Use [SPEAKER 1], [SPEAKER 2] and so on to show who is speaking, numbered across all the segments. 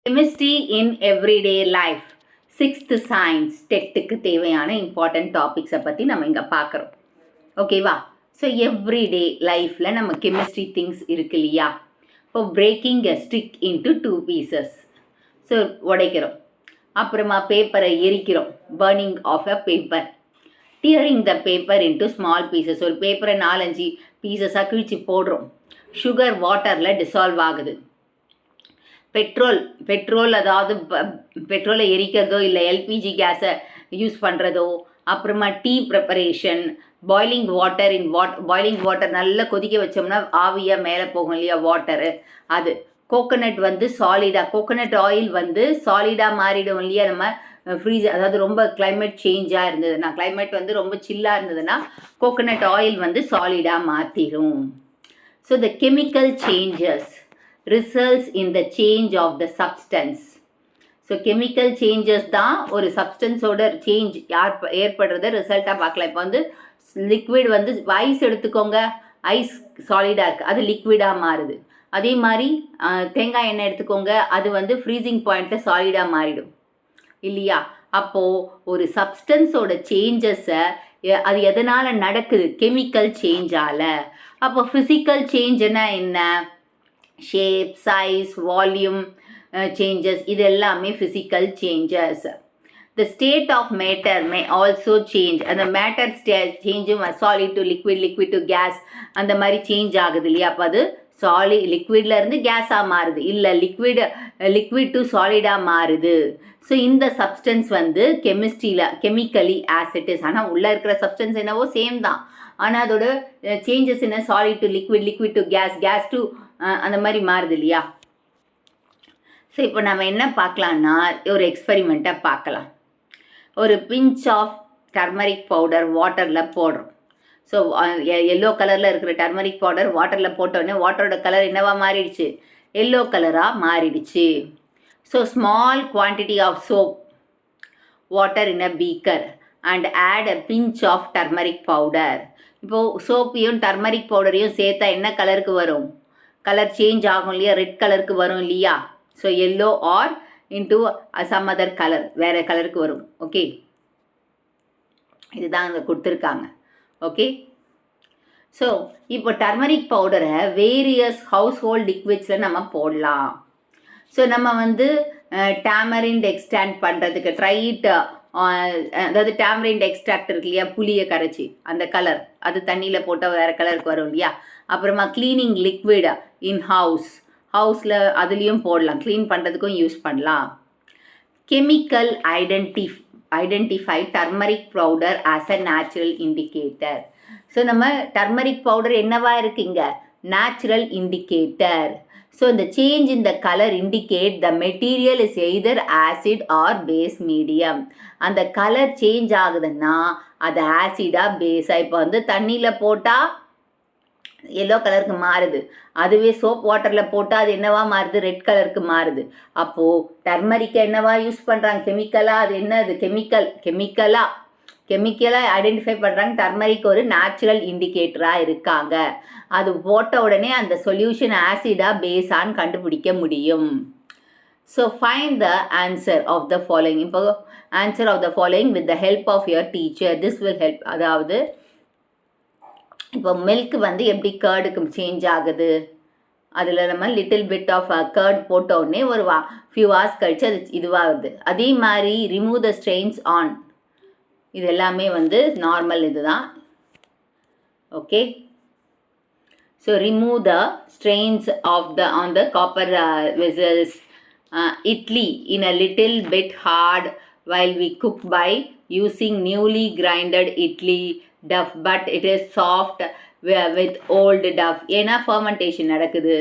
[SPEAKER 1] Chemistry in everyday life 6th science டெட்டுக்கு தேவையான important டாபிக்ஸை பற்றி நம்ம இங்கே பார்க்குறோம். ஓகேவா? ஸோ எவ்ரிடே லைஃப்பில் நம்ம கெமிஸ்ட்ரி திங்ஸ் இருக்கு இல்லையா? இப்போ breaking a stick into 2 pieces. So உடைக்கிறோம். அப்புறமா பேப்பரை எரிக்கிறோம். Burning of a paper. Tearing the paper into small pieces. ஒரு பேப்பரை 4-5 பீசஸாக கிழிச்சு போடுறோம். சுகர் வாட்டரில் டிசால்வ் ஆகுது. பெட்ரோல் அதாவது பெட்ரோலை எரிக்கிறதோ இல்லை எல்பிஜி கேஸை யூஸ் பண்ணுறதோ, அப்புறமா டீ ப்ரிப்பரேஷன், பாய்லிங் வாட்டர் நல்லா கொதிக்க வச்சோம்னா ஆவியாக மேலே போகும் இல்லையா வாட்டரு, அது. கோகோனட் கோகோனட் ஆயில் சாலிடாக மாறிடும் இல்லையா? நம்ம அதாவது ரொம்ப கிளைமேட் சேஞ்சாக இருந்ததுன்னா, கிளைமேட் ரொம்ப சில்லாக இருந்ததுன்னா கோகோனட் ஆயில் சாலிடாக மாற்றிடும். So the chemical changes results in the change of the substance. So chemical changes தான் ஒரு சப்ஸ்டன்ஸோட சேஞ்ச் ஏற்படுறத ரிசல்ட்டாக பார்க்கலாம். இப்போ லிக்விட் ஐஸ் எடுத்துக்கோங்க, ஐஸ் சாலிடாக இருக்குது, அது லிக்விடாக மாறுது. அதே மாதிரி தேங்காய் எண்ணெய் எடுத்துக்கோங்க, அது ஃப்ரீசிங் பாயிண்ட்டில் சாலிடாக மாறிடும் இல்லையா? அப்போது ஒரு சப்ஸ்டன்ஸோட சேஞ்சஸை அது எதனால் நடக்குது? கெமிக்கல் சேஞ்சால். அப்போ ஃபிசிக்கல் சேஞ்சுன்னா என்ன? ஷேப், சைஸ், வால்யூம் சேஞ்சஸ், இது எல்லாமே physical changes. The state of matter may also change. அந்த மேட்டர் சேஞ்சும் solid to liquid, liquid to gas, அந்த மாதிரி சேஞ்ச் ஆகுது இல்லையா? அப்போ அது லிக்விட்லேருந்து கேஸாக மாறுது, இல்லை லிக்விட் டு சாலிடாக மாறுது. ஸோ இந்த substance chemically as it is. ஆனால் உள்ளே இருக்கிற சப்ஸ்டன்ஸ் என்னவோ சேம் தான், ஆனால் அதோட சேஞ்சஸ் என்ன? Solid to liquid, liquid to gas, gas to அந்த மாதிரி மாறுது இல்லையா? ஸோ இப்போ நம்ம என்ன பார்க்கலான்னா, ஒரு எக்ஸ்பெரிமெண்ட்டை பார்க்கலாம். ஒரு பிஞ்ச் ஆஃப் டர்மரிக் பவுடர் வாட்டரில் போடுறோம். ஸோ எல்லோ கலரில் இருக்கிற டர்மரிக் பவுடர் வாட்டரில் போட்டோடனே வாட்டரோட கலர் என்னவா மாறிடுச்சு? எல்லோ கலராக மாறிடுச்சு. So small quantity of soap water in a beaker and add a pinch of turmeric powder. இப்போது சோப்பையும் டர்மரிக் பவுடரையும் சேர்த்தா என்ன கலருக்கு வரும்? கலர் சேஞ்ச் ஆகும் இல்லையா? ரெட் கலருக்கு வரும் இல்லையா? So yellow or into some other colour, வேறு கலருக்கு வரும். ஓகே, இதுதான் அங்கே கொடுத்துருக்காங்க. ஓகே, ஸோ இப்போ டர்மரிக் பவுடரை வேரியஸ் ஹவுஸ் ஹோல்ட் லிக்விட்ஸில் நம்ம போடலாம். ஸோ நம்ம டேமரிண்ட் எக்ஸ்ட்ராக்ட் பண்ணுறதுக்கு அதாவது டேமரிண்ட் எக்ஸ்ட்ராக்ட் இருக்கு இல்லையா? புளியை கரைச்சி அந்த கலர், அது தண்ணியில் போட்டால் வேறு கலருக்கு வரும் இல்லையா? அப்புறமா க்ளீனிங் லிக்விட் இன் ஹவுஸில் அதுலேயும் போடலாம், க்ளீன் பண்ணுறதுக்கும் யூஸ் பண்ணலாம். Chemical identify turmeric powder as a natural indicator. So நம்ம டர்மரிக் பவுடர் என்னவா இருக்கு இங்கே? Natural indicator. ஸோ இந்த change in the color indicate the material is either acid or base medium. அந்த கலர் சேஞ்ச் ஆகுதுன்னா அது ஆசிடா பேஸா? இப்போ தண்ணியில் போட்டால் எல்லோ கலருக்கு மாறுது, அதுவே சோப் வாட்டரில் போட்டால் அது என்னவா மாறுது? ரெட் கலருக்கு மாறுது. அப்போது டர்மரிக்கை என்னவா யூஸ் பண்ணுறாங்க? கெமிக்கலாக. அது என்னது? கெமிக்கலாக ஐடென்டிஃபை பண்ணுறாங்க. டர்மரிக் ஒரு நேச்சுரல் இண்டிகேட்டராக இருக்காங்க. அது போட்ட உடனே அந்த சொல்யூஷன் ஆசிடா பேஸான்னு கண்டுபிடிக்க முடியும். So find the answer of the following. இப்போ answer of the following with the help of your teacher. This will help. அதாவது இப்போ மில்க் எப்படி கர்டுக்கு சேஞ்ச் ஆகுது? அதில் நம்ம லிட்டில் பிட் ஆஃப் கர்ட் போட்டோடனே ஒரு ஃபியூ ஹவர்ஸ் கழிச்சு அது இதுவாகுது. அதே மாதிரி ரிமூவ் த ஸ்ட்ரெயின்ஸ் ஆன், இது எல்லாமே நார்மல் இதுதான். Okay, so remove the strains on the copper vessels. Idli in a little bit hard while we cook by using newly grinded idli duff, but it is soft with old duff. ஏன்னா fermentation நடக்குது.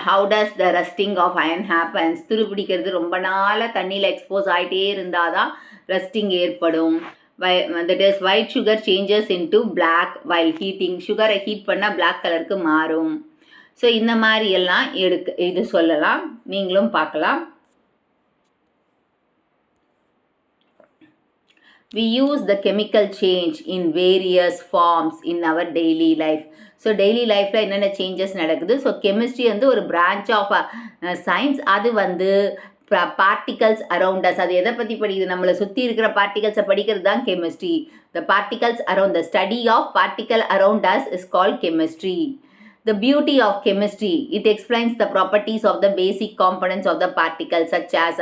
[SPEAKER 1] How does the rusting of iron happens? துருப்பிடிக்கிறது ரொம்ப நாளாக தண்ணியில் expose ஆகிட்டே இருந்தால் தான் rusting ஏற்படும். that is white sugar changes into black while heating. சுகரை ஹீட் பண்ணால் பிளாக் கலருக்கு மாறும். ஸோ இந்த மாதிரி எல்லாம் இது சொல்லலாம், நீங்களும் பார்க்கலாம். we use the chemical change in various forms in our daily life. So daily லைஃப்பில் என்னென்ன சேஞ்சஸ் நடக்குது. ஸோ கெமிஸ்ட்ரி வந்து ஒரு பிரான்ச் ஆஃப் சயின்ஸ். அது வந்து பார்ட்டிகல்ஸ் அரவுண்ட் அஸ், அது எதை பற்றி படிக்குது, நம்மளை சுற்றி இருக்கிற பார்ட்டிகல்ஸை படிக்கிறது தான் chemistry. The particles around, the study of particle around us is called chemistry. The beauty of chemistry, it explains the properties of the basic components of the particles such as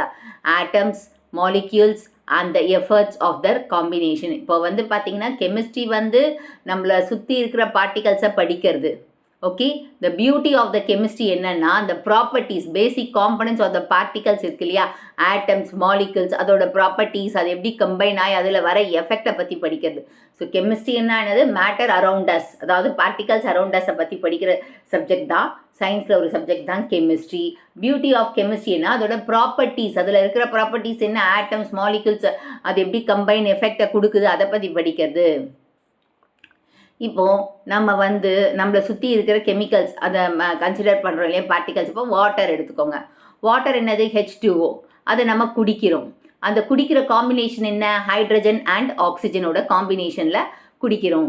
[SPEAKER 1] atoms, molecules and the efforts of their combination. இப்போ வந்து பார்த்தீங்கன்னா chemistry வந்து நம்மளை சுற்றி இருக்கிற பார்ட்டிகல்ஸை படிக்கிறது. Okay, the beauty of the chemistry என்னன்னா, அந்த properties, basic components of the particles இருக்கு இல்லையா, ஆட்டம்ஸ், மாலிகுல்ஸ், அதோட ப்ராப்பர்ட்டிஸ், அது எப்படி கம்பைன் ஆகி அதில் வர எஃபெக்டை பற்றி படிக்கிறது. ஸோ கெமிஸ்ட்ரி என்னது, மேட்டர் அரவுண்ட் அஸ், அதாவது பார்ட்டிகல்ஸ் அரவுண்ட் அஸை பற்றி படிக்கிற சப்ஜெக்ட் தான். சயின்ஸில் ஒரு சப்ஜெக்ட் தான் கெமிஸ்ட்ரி. பியூட்டி ஆஃப் கெமிஸ்ட்ரினா அதோட ப்ராப்பர்ட்டிஸ், அதில் இருக்கிற ப்ராப்பர்ட்டிஸ் என்ன, ஆட்டம்ஸ், மாலிகுல்ஸ், அது எப்படி கம்பைன் எஃபெக்டை கொடுக்குது, அதை பற்றி படிக்கிறது. இப்போது நம்ம வந்து நம்மளை சுற்றி இருக்கிற கெமிக்கல்ஸ் அதை கன்சிடர் பண்ணுறோம் இல்லையா, பார்ட்டிகல்ஸ். இப்போ வாட்டர் எடுத்துக்கோங்க. வாட்டர் என்னது, H2O. அதை நம்ம குடிக்கிறோம். அந்த குடிக்கிற காம்பினேஷன் என்ன, ஹைட்ரஜன் அண்ட் ஆக்சிஜனோட காம்பினேஷனில் குடிக்கிறோம்.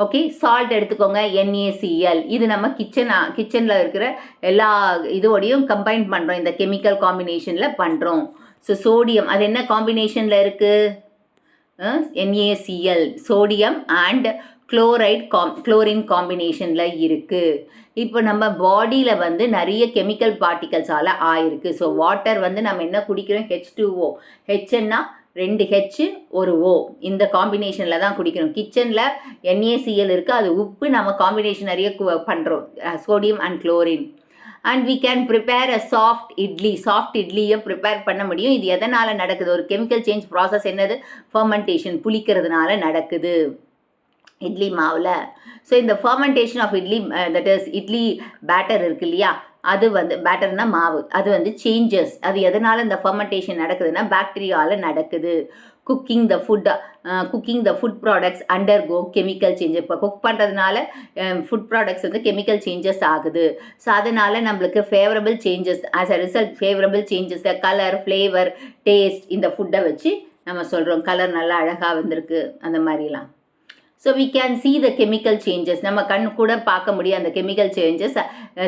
[SPEAKER 1] ஓகே, சால்ட் எடுத்துக்கோங்க, NaCl. இது நம்ம கிச்சனில் இருக்கிற எல்லா இதோடையும் கம்பைன் பண்ணுறோம், இந்த கெமிக்கல் காம்பினேஷனில் பண்ணுறோம். ஸோ சோடியம், அது என்ன காம்பினேஷனில் இருக்குது, NaCl, சோடியம் அண்ட் குளோரின் காம்பினேஷனில் இருக்குது. இப்போ நம்ம பாடியில் வந்து நிறைய கெமிக்கல் பார்ட்டிகல்ஸால் ஆயிருக்கு. ஸோ வாட்டர் வந்து நம்ம என்ன குடிக்கிறோம், H2O. ஹெச்ன்னா 2 H 1 O, இந்த காம்பினேஷனில் தான் குடிக்கிறோம். கிச்சனில் NaCl இருக்குது, அது உப்பு, நம்ம காம்பினேஷன் நிறைய பண்ணுறோம், sodium and chlorine. And we can prepare a soft idli. Soft இட்லியை ப்ரிப்பேர் பண்ண முடியும். இது எதனால் நடக்குது, ஒரு கெமிக்கல் சேஞ்ச் ப்ராசஸ் என்னது, ஃபர்மெண்டேஷன், புளிக்கிறதுனால நடக்குது இட்லி மாவில். ஸோ இந்த fermentation of idli, that is idli batter இருக்கு இல்லையா, அது வந்து பேட்டர்னா மாவு, அது வந்து சேஞ்சஸ். அது எதனால் இந்த ஃபர்மெண்டேஷன் நடக்குதுன்னா பாக்டீரியாவில் நடக்குது. Cooking the food products undergo chemical changes. இப்போ குக் பண்ணுறதுனால ஃபுட் ப்ராடக்ட்ஸ் வந்து கெமிக்கல் சேஞ்சஸ் ஆகுது. ஸோ அதனால் நம்மளுக்கு favourable changes, as a result favourable changes, the colour, flavour, taste, இந்த ஃபுட்டை வச்சு நம்ம சொல்கிறோம் கலர் நல்லா அழகாக வந்திருக்கு அந்த மாதிரிலாம். So we can see the chemical changes. நம்ம கண் கூட பார்க்க முடியும் அந்த கெமிக்கல் சேஞ்சஸ்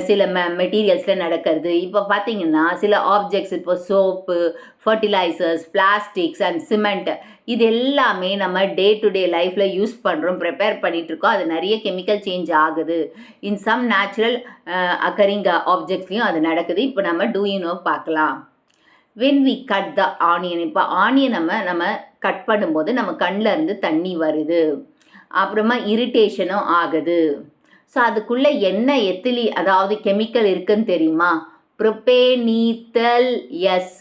[SPEAKER 1] சில மெட்டீரியல்ஸில் நடக்கிறது. இப்போ பார்த்தீங்கன்னா சில ஆப்ஜெக்ட்ஸ், இப்போ soap, fertilisers, plastics and cement, இது எல்லாமே நம்ம டே டு டே லைஃப்பில் யூஸ் பண்ணுறோம், ப்ரிப்பேர் பண்ணிகிட்ருக்கோம். அது நிறைய கெமிக்கல் சேஞ்ச் ஆகுது. இன் சம் நேச்சுரல் அக்கரிங் ஆப்ஜெக்ட்ஸ்லையும் அது நடக்குது. இப்போ நம்ம டூ யூ நோ பார்க்கலாம். When we cut the onion, இப்போ ஆனியன் நம்ம கட் பண்ணும்போது நம்ம கண்ணில் இருந்து தண்ணி வருது, அப்புறமா இரிட்டேஷனும் ஆகுது. ஸோ அதுக்குள்ளே என்ன எத்திலி, அதாவது கெமிக்கல் இருக்குன்னு தெரியுமா, ப்ரோபேனீத்தல் எஸ்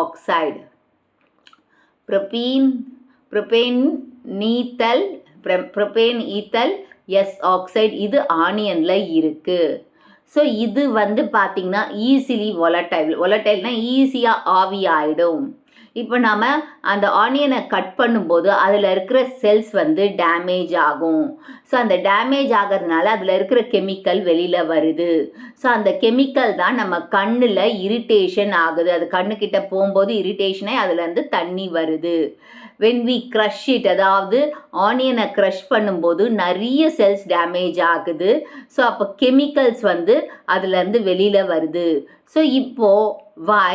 [SPEAKER 1] ஆக்சைடு. ப்ரோபேனீத்தல் எஸ் ஆக்சைடு, இது ஆனியனில் இருக்குது. ஸோ இது வந்து பார்த்திங்கன்னா ஈஸிலி வொலட்டைல்னா ஈஸியாக ஆவி ஆகிடும். இப்போ நாம் அந்த ஆனியனை கட் பண்ணும்போது அதில் இருக்கிற செல்ஸ் வந்து டேமேஜ் ஆகும். ஸோ அந்த டேமேஜ் ஆகிறதுனால அதில் இருக்கிற கெமிக்கல் வெளியில் வருது. ஸோ அந்த கெமிக்கல் தான் நம்ம கண்ணில் இரிட்டேஷன் ஆகுது. அது கண்ணுக்கிட்ட போகும்போது இரிட்டேஷனே அதுலேருந்து தண்ணி வருது. வென் வி க்ரஷ் இட், அதாவது ஆனியனை க்ரஷ் பண்ணும்போது நிறைய செல்ஸ் டேமேஜ் ஆகுது. ஸோ அப்போ கெமிக்கல்ஸ் வந்து அதுலேருந்து வெளியில் வருது. ஸோ இப்போது why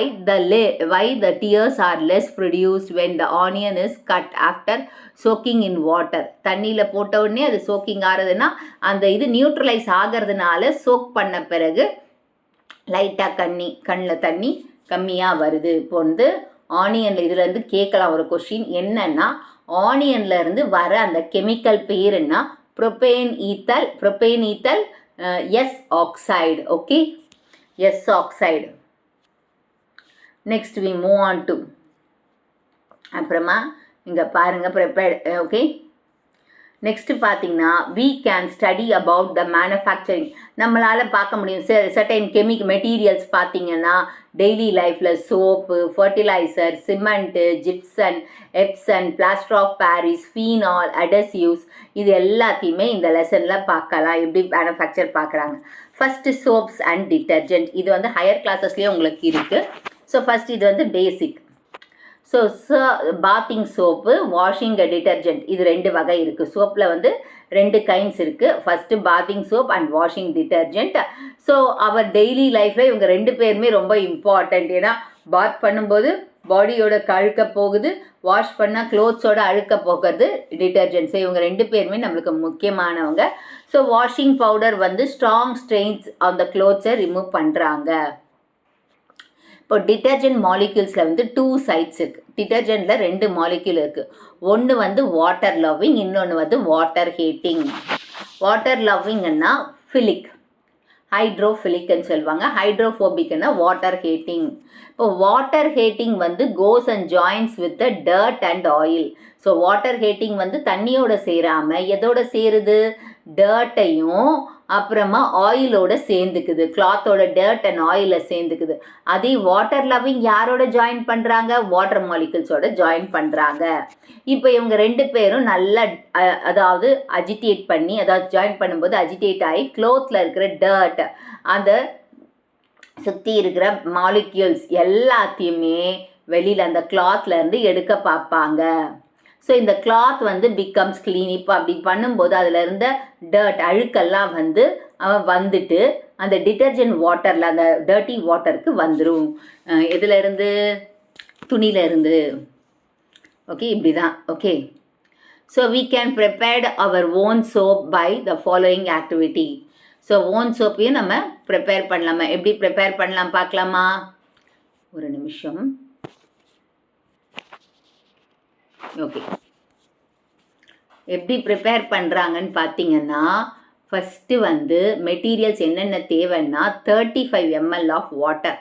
[SPEAKER 1] the tears are less produced when the onion is cut after soaking in water. தண்ணியில் போட்ட உடனே அது சோக்கிங் ஆகிறதுனா அந்த இது நியூட்ரலைஸ் ஆகிறதுனால சோக் பண்ண பிறகு லைட்டாக கண்ணில் தண்ணி கம்மியாக வருது. இப்போ வந்து ஆனியனில் இதுலேருந்து கேட்கலாம் ஒரு கொஷின், என்னன்னா ஆனியனில் இருந்து வர அந்த கெமிக்கல் பேர் என்ன, propanethial S oxide. Okay, S oxide. Next we move on to, அப்புறமா இங்கே பாருங்கள் ப்ரிப்பேர்ட். ஓகே, நெக்ஸ்ட்டு பார்த்தீங்கன்னா we can study about the manufacturing. நம்மளால் பார்க்க முடியும் certain மெட்டீரியல்ஸ் பார்த்தீங்கன்னா டெய்லி லைஃப்பில் soap, fertiliser, cement, gypsum, Epsom, plaster of Paris, phenol, adhesives, இது எல்லாத்தையுமே இந்த லெசனில் பார்க்கலாம் எப்படி மேனுஃபேக்சர் பார்க்குறாங்க. ஃபஸ்ட்டு சோப்ஸ் அண்ட் டிட்டர்ஜென்ட், இது வந்து ஹையர் கிளாஸஸ்லேயே உங்களுக்கு இருக்குது. ஸோ ஃபஸ்ட் இது வந்து basic. So bathing soap, washing detergent, இது 2 வகை இருக்குது. சோப்பில் வந்து 2 கைண்ட்ஸ் இருக்குது. First bathing soap and washing detergent. So our daily லைஃப்பில் இவங்க 2 பேருமே ரொம்ப இம்பார்ட்டண்ட். ஏன்னா பாத் பண்ணும்போது பாடியோட அழுக்க போகுது, வாஷ் பண்ணால் க்ளோத்ஸோட அழுக்க போகிறது டிட்டர்ஜென்ட்ஸு. இவங்க 2 பேருமே நம்மளுக்கு முக்கியமானவங்க. ஸோ வாஷிங் பவுடர் வந்து ஸ்ட்ராங் ஸ்ட்ரெயின்ஸ் அந்த க்ளோத்ஸை ரிமூவ் பண்ணுறாங்க. இப்போ டிட்டர்ஜென்ட் மாலிக்யூல்ஸில் வந்து 2 சைட்ஸ் இருக்குது. டிட்டர்ஜென்ட்டில் 2 மாலிக்யூல் இருக்குது. ஒன்று வந்து வாட்டர் லவ்விங், இன்னொன்று வந்து வாட்டர் ஹீட்டிங். வாட்டர் லவ்விங்கன்னா ஃபிலிக், ஹைட்ரோஃபிலிக்னு சொல்லுவாங்க. ஹைட்ரோஃபோபிக்னா வாட்டர் ஹீட்டிங். இப்போ வாட்டர் ஹீட்டிங் வந்து goes and joins with the dirt and oil. So water heating வந்து தண்ணியோட சேராமல் எதோட சேருது, டர்ட்டையும் அப்புறமா ஆயிலோட சேர்ந்துக்குது, கிளாத்தோட டர்ட் அண்ட் ஆயிலில் சேர்ந்துக்குது. அதே வாட்டர் லவ்விங் யாரோட ஜாயின் பண்ணுறாங்க, வாட்டர் மாலிகூல்ஸோட ஜாயின் பண்ணுறாங்க. இப்போ இவங்க 2 பேரும் நல்லா அதாவது அஜிடேட் பண்ணி, அதாவது ஜாயின் பண்ணும்போது அஜிடேட் ஆகி க்ளோத்தில் இருக்கிற டர்ட், அந்த சுற்றி இருக்கிற மாலிக்யூல்ஸ் எல்லாத்தையுமே வெளியில் அந்த கிளாத்லேருந்து எடுக்க பார்ப்பாங்க. ஸோ இந்த கிளாத் வந்து பிகம்ஸ் க்ளீன். இப்போ அப்படி பண்ணும்போது அதில் இருந்த டர்ட், அழுக்கெல்லாம் வந்து வந்துட்டு அந்த டிட்டர்ஜென்ட் வாட்டரில், அந்த டர்ட்டி வாட்டருக்கு வந்துடும். எதுலேருந்து, துணியிலேருந்து. ஓகே, இப்படி தான். Okay, so we can prepare our own soap by the following activity. So own சோப்பையும் நம்ம ப்ரிப்பேர் பண்ணலாமா? எப்படி ப்ரிப்பேர் பண்ணலாம் பார்க்கலாமா? ஒரு நிமிஷம். ஓகே, எப்படி ப்ரிப்பேர் பண்ணுறாங்கன்னு பார்த்தீங்கன்னா, ஃபஸ்ட்டு வந்து மெட்டீரியல்ஸ் என்னென்ன தேவைன்னா 35 ml ஆஃப் வாட்டர்,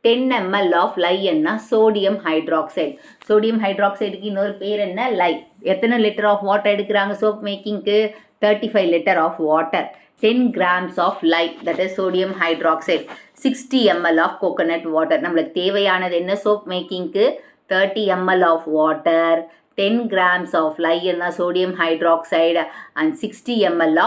[SPEAKER 1] 10 ml ஆஃப் லைன்னா சோடியம் ஹைட்ராக்சைடு. சோடியம் ஹைட்ராக்சைடுக்கு இன்னொரு பேர் என்ன, லை. எத்தனை லிட்டர் ஆஃப் வாட்டர் எடுக்கிறாங்க சோப் மேக்கிங்க்கு? 35 litre of water, 10 grams of lye, that is sodium hydroxide, 60 ml of coconut water. நம்மளுக்கு தேவையானது என்ன சோப் மேக்கிங்க்கு? 30 ml of water, 10 grams of lye என்ன sodium hydroxide, and 60 ml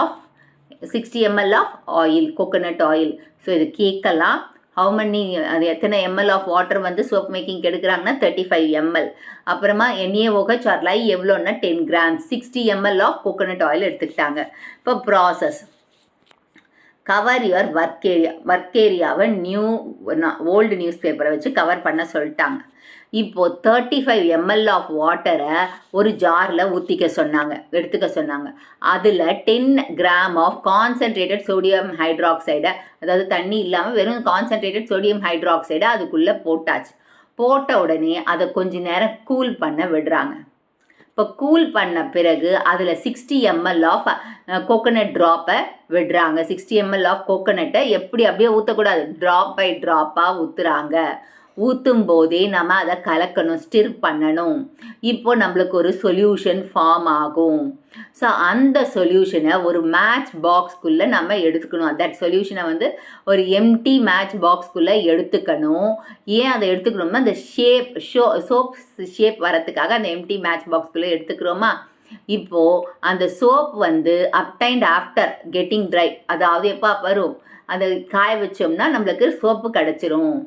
[SPEAKER 1] of oil, coconut oil. So இது கேட்கலாம், how மணி, அது எத்தனை ml of water வந்து சோப் மேக்கிங் எடுக்கிறாங்கன்னா 35 ml. அப்புறமா NaOH ஆர் லை எவ்வளோன்னா 10 grams, 60 ml of coconut oil எடுத்துக்கிட்டாங்க. இப்போ ப்ராசஸ், கவர் யுவர் ஒர்க் ஏரியாவை ஓல்டு நியூஸ் பேப்பரை வச்சு கவர் பண்ண சொல்லிட்டாங்க. இப்போது 35 ml ஆஃப் வாட்டரை ஒரு ஜாரில் எடுத்துக்க சொன்னாங்க. அதில் 10 gram ஆஃப் கான்சன்ட்ரேட்டட் சோடியம் ஹைட்ராக்சைடை, அதாவது தண்ணி இல்லாமல் வெறும் கான்சன்ட்ரேட்டட் சோடியம் ஹைட்ராக்சைடை அதுக்குள்ளே போட்டாச்சு. போட்ட உடனே அதை கொஞ்ச நேரம் கூல் பண்ண விடுறாங்க. இப்போ கூல் பண்ண பிறகு அதில் 60 ml ஆஃப் கோகோனட் ட்ராப்பை விடுறாங்க. 60 ml ஆஃப் கோகோனட்டை எப்படி அப்படியே ஊற்றக்கூடாது, ட்ராப் பை ட்ராப்பாக ஊற்றுறாங்க. ஊற்றும் போதே நம்ம அதை கலக்கணும், ஸ்டிர் பண்ணணும். இப்போ நம்மளுக்கு ஒரு சொல்யூஷன் ஃபார்ம் ஆகும். ஸோ அந்த சொல்யூஷனை ஒரு மேட்ச் பாக்ஸ்குள்ளே நம்ம எடுத்துக்கணும். தட் சொல்யூஷனை வந்து ஒரு எம்டி மேட்ச் பாக்ஸ்குள்ளே எடுத்துக்கணும். ஏன் அதை எடுத்துக்கணும்னா அந்த சோப் ஷேப் வரத்துக்காக அந்த எம்டி மேட்ச் பாக்ஸ்குள்ளே எடுத்துக்கிறோமா. இப்போது அந்த சோப் வந்து அப்டைன்ட் ஆஃப்டர் கெட்டிங் ட்ரை, அதாவது எப்போ வரும், அதை காய வச்சோம்னா நம்மளுக்கு சோப்பு கிடச்சிரும்.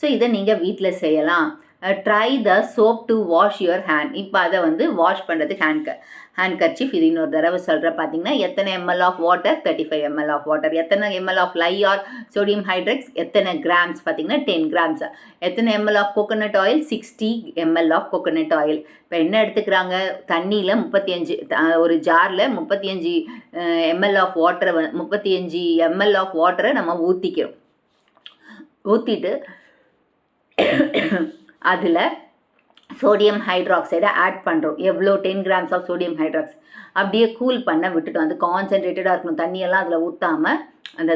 [SPEAKER 1] ஸோ இதை நீங்கள் வீட்டில் செய்யலாம். Try the soap to wash your hand. இப்போ அதை வந்து வாஷ் பண்ணுறதுக்கு ஹேண்ட் கர்ச்சீஃப். இது இன்னொரு தடவை சொல்கிற பார்த்தீங்கன்னா, எத்தனை ml of water, 35 ml of water, எத்தனை ml of lye or sodium hydrox, எத்தனை கிராம்ஸ் பார்த்தீங்கன்னா 10 grams, எத்தனை ml of coconut oil, 60 ml of coconut oil. இப்போ என்ன எடுத்துக்கிறாங்க, தண்ணியில் 35, ஒரு ஜாரில் 35 ml ஆஃப் வாட்டரை 35 ml ஆஃப் வாட்டரை நம்ம ஊற்றிட்டு அதில் சோடியம் ஹைட்ராக்சைடை ஆட் பண்ணுறோம். எவ்வளோ, 10 grams ஆஃப் சோடியம் ஹைட்ராக்சைடு. அப்படியே கூல் பண்ண விட்டுட்டோம். அது கான்சன்ட்ரேட்டடாக இருக்கணும், தண்ணியெல்லாம் அதில் ஊற்றாமல். அந்த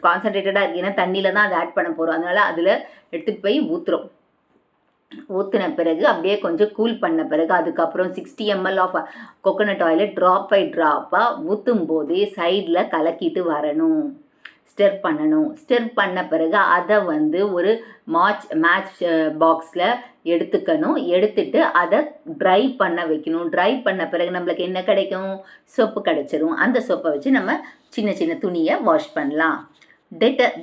[SPEAKER 1] கான்சன்ட்ரேட்டடாக இருக்குன்னா தண்ணியில் தான் அதை ஆட் பண்ண போகிறோம். அதனால் அதில் எடுத்துகிட்டு போய் ஊற்றுறோம். ஊற்றின பிறகு அப்படியே கொஞ்சம் கூல் பண்ண பிறகு அதுக்கப்புறம் 60 ml ஆஃப் கோகோனட் ஆயிலை ட்ராப் பை ட்ராப்பாக ஊற்றும் போதே சைடில் கலக்கிட்டு வரணும், ஸ்டிர் பண்ணணும். ஸ்டிர் பண்ண பிறகு அதை வந்து ஒரு மேட்ச் பாக்ஸில் எடுத்துக்கணும். எடுத்துட்டு அதை ட்ரை பண்ண வைக்கணும். ட்ரை பண்ண பிறகு நம்மளுக்கு என்ன கிடைக்கும், சோப்பு கிடச்சிரும். அந்த சோப்பை வச்சு நம்ம சின்ன சின்ன துணியை வாஷ் பண்ணலாம்.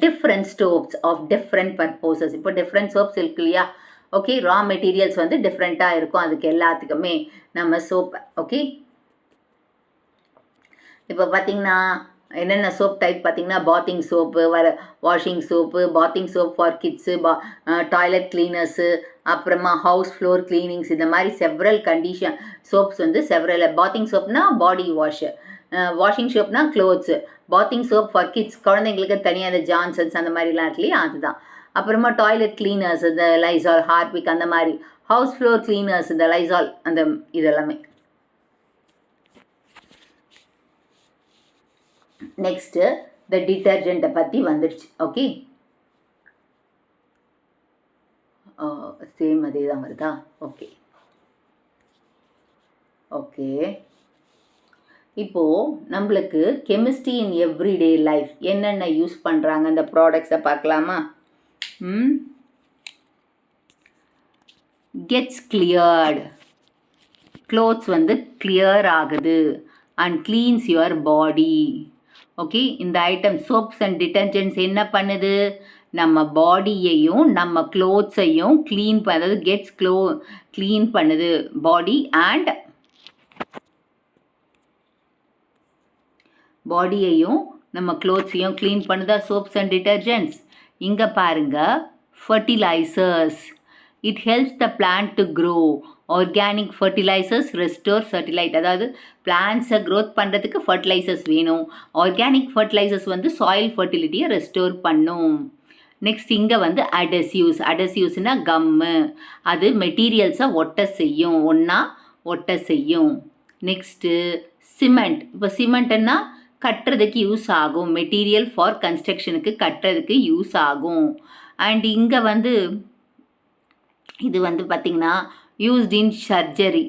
[SPEAKER 1] Different soaps of different purposes. இப்போ டிஃப்ரெண்ட் சோப்ஸ் இருக்கு இல்லையா, ஓகே, ரா மெட்டீரியல்ஸ் வந்து டிஃப்ரெண்ட்டாக இருக்கும் அதுக்கு எல்லாத்துக்குமே நம்ம சோப். ஓகே, இப்போ பார்த்தீங்கன்னா என்னென்ன சோப் டைப் பார்த்தீங்கன்னா bathing soap, washing soap, bathing soap for kids, toilet cleaners, அப்புறமா ஹவுஸ் ஃப்ளோர் கிளீனிங்ஸ், இந்த மாதிரி செவரல் கண்டிஷன் சோப்ஸ் வந்து செவரல். பாத்திங் சோப்னா பாடி வாஷு, வாஷிங் சோப்னா clothes, bathing soap for kids குழந்தைங்களுக்கு தனியாக அந்த ஜான்சன்ஸ் அந்த மாதிரிலாம் இருக்கு இல்லையா, அதுதான். அப்புறமா டாய்லெட் கிளீனர்ஸ் இந்த லைசால், ஹார்பிக் அந்த மாதிரி. ஹவுஸ் ஃப்ளோர் கிளீனர்ஸ் இந்த லைசால் அந்த இதெல்லாமே. நெக்ஸ்ட்டு இந்த டிட்டர்ஜெண்ட்டை பற்றி வந்துடுச்சு. ஓகே, சேம் அதே தான் வருதா? ஓகே ஓகே, இப்போது நம்மளுக்கு கெமிஸ்ட்ரி இன் எவ்ரிடே லைஃப் என்னென்ன யூஸ் பண்ணுறாங்க அந்த ப்ராடக்ட்ஸை பார்க்கலாமா? கெட்ஸ் கிளியர்டு, க்ளோத்ஸ் வந்து கிளியர் ஆகுது and cleans your body. Okay, இந்த ஐட்டம் சோப்ஸ் அண்ட் டிட்டர்ஜென்ட்ஸ் என்ன பண்ணுது, நம்ம பாடியையும் நம்ம க்ளோத்ஸையும் க்ளீன் அதாவது கெட்ஸ் க்ளீன் பண்ணுது பாடி அண்ட் பாடியையும் நம்ம க்ளோத்ஸையும் க்ளீன் பண்ணுதா சோப்ஸ் அண்ட் டிட்டர்ஜென்ட்ஸ். இங்கே பாருங்கள், fertilisers, it helps the plant to grow. Organic fertilisers restore fertility, அதாவது பிளான்ட்ஸை க்ரோத் பண்ணுறதுக்கு ஃபர்டிலைசர்ஸ் வேணும். ஆர்கானிக் ஃபர்டிலைசர்ஸ் வந்து சாயில் ஃபர்டிலிட்டியை ரெஸ்டோர் பண்ணும். நெக்ஸ்ட் இங்கே வந்து அடசிவ்ஸ், அடசிவ்ஸ்னால் கம்மு, அது மெட்டீரியல்ஸை ஒட்ட செய்யும், ஒன்றா ஒட்ட செய்யும். நெக்ஸ்ட்டு சிமெண்ட், இப்போ சிமெண்ட்னா கட்டுறதுக்கு யூஸ் ஆகும், மெட்டீரியல் ஃபார் கன்ஸ்ட்ரக்ஷனுக்கு கட்டுறதுக்கு யூஸ் ஆகும். அண்ட் இங்கே வந்து இது வந்து பார்த்திங்கன்னா யூஸ்ட் இன் சர்ஜரி,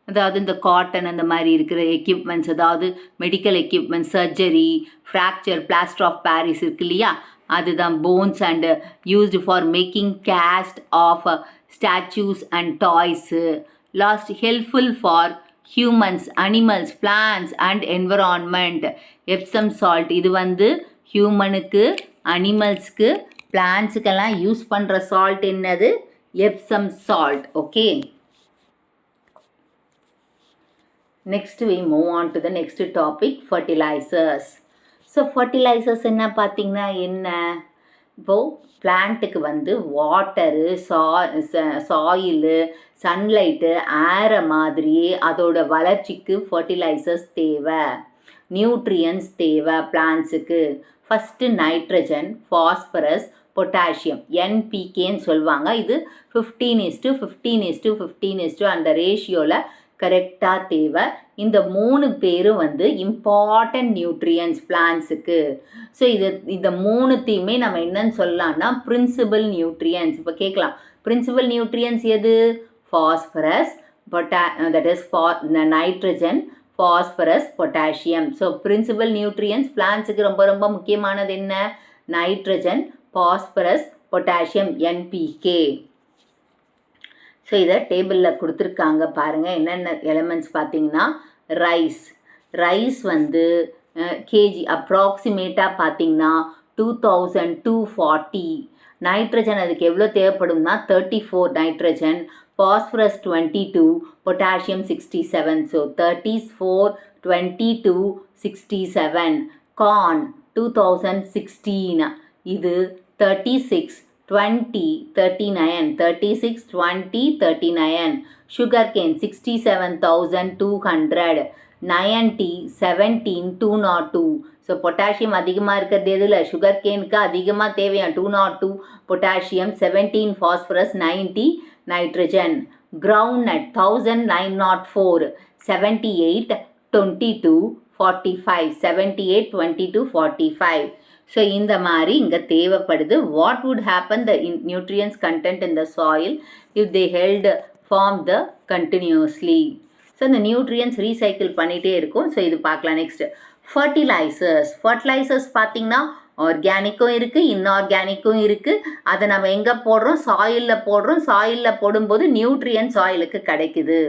[SPEAKER 1] அதாவது இந்த காட்டன் அந்த மாதிரி இருக்கிற எக்யூப்மெண்ட்ஸ், அதாவது medical equipments, surgery, fracture, plaster of Paris இருக்கு இல்லையா, அதுதான். Bones and used for making cast of statues and toys. Last helpful for humans, animals, plants and environment. Epsom salt, இது வந்து ஹியூமனுக்கு, அனிமல்ஸ்க்கு, பிளான்ஸுக்கெல்லாம் யூஸ் பண்ணுற சால்ட் என்னது, Epsom salt. Okay, next we move on to the next topic, fertilizers. So fertilizers என்ன பார்த்தீங்கன்னா என்ன, இப்போது பிளான்ட்டுக்கு வந்து வாட்டரு, சாயிலு, சன்லைட்டு, ஏரை மாதிரியே அதோட வளர்ச்சிக்கு ஃபர்டிலைசர்ஸ் தேவை, நியூட்ரியன்ஸ் தேவை பிளான்ட்ஸுக்கு. ஃபஸ்ட்டு நைட்ரஜன், ஃபாஸ்பரஸ், பொட்டாசியம், என்பிகேன்னு சொல்லுவாங்க. இது 15:15:15 அந்த ரேஷியோவில் கரெக்டாக தேவை. இந்த 3 பேரும் வந்து இம்பார்ட்டன்ட் நியூட்ரியன்ஸ் பிளான்ஸுக்கு. ஸோ இந்த 3த்தையுமே நம்ம என்னன்னு சொல்லலாம்னா பிரின்சிபல் நியூட்ரியன்ஸ். இப்போ கேட்கலாம், பிரின்சிபல் நியூட்ரியன்ஸ் எது, phosphorus, that is nitrogen, phosphorus, potassium. So principal nutrients பிளான்ஸுக்கு ரொம்ப ரொம்ப முக்கியமானது என்ன, nitrogen, phosphorus, potassium, NPK. So இதை டேபிளில் கொடுத்துருக்காங்க பாருங்கள். என்னென்ன எலிமெண்ட்ஸ் பார்த்தீங்கன்னா, ரைஸ் வந்து கேஜி அப்ராக்சிமேட்டாக பார்த்தீங்கன்னா 2240. நைட்ரஜன் அதுக்கு எவ்வளோ தேவைப்படும்னா 34 nitrogen, phosphorus 22, potassium 67. So 34, 22, 67. Corn 2016, இது 36, 20, 39, 36, 20, 39. Sugar cane 67,200, 90, 17, 202. ஸோ பொட்டாசியம் அதிகமாக இருக்கிறது எதில், சுகர் கேனுக்கு அதிகமாக தேவையான 202 potassium, 17 phosphorus, 90 nitrogen. Ground nut 1904, 78, 22, 45, 78, 22, 45. So இந்த மாதிரி இங்கே தேவைப்படுது. What would happen the nutrients content in the soil if they held farm the continuously. So இந்த நியூட்ரியன்ஸ் ரீசைக்கிள் பண்ணிகிட்டே இருக்கும். ஸோ இது பார்க்கலாம். நெக்ஸ்ட்டு ஃபர்டிலைசர்ஸ் பார்த்திங்கன்னா ஆர்கானிக்கும் இருக்குது, இன்ஆர்கானிக்கும் இருக்குது. அதை நம்ம எங்கே போடுறோம், சாயிலில் போடுறோம். சாயிலில் போடும்போது நியூட்ரியன் சாயிலுக்கு கிடைக்குது.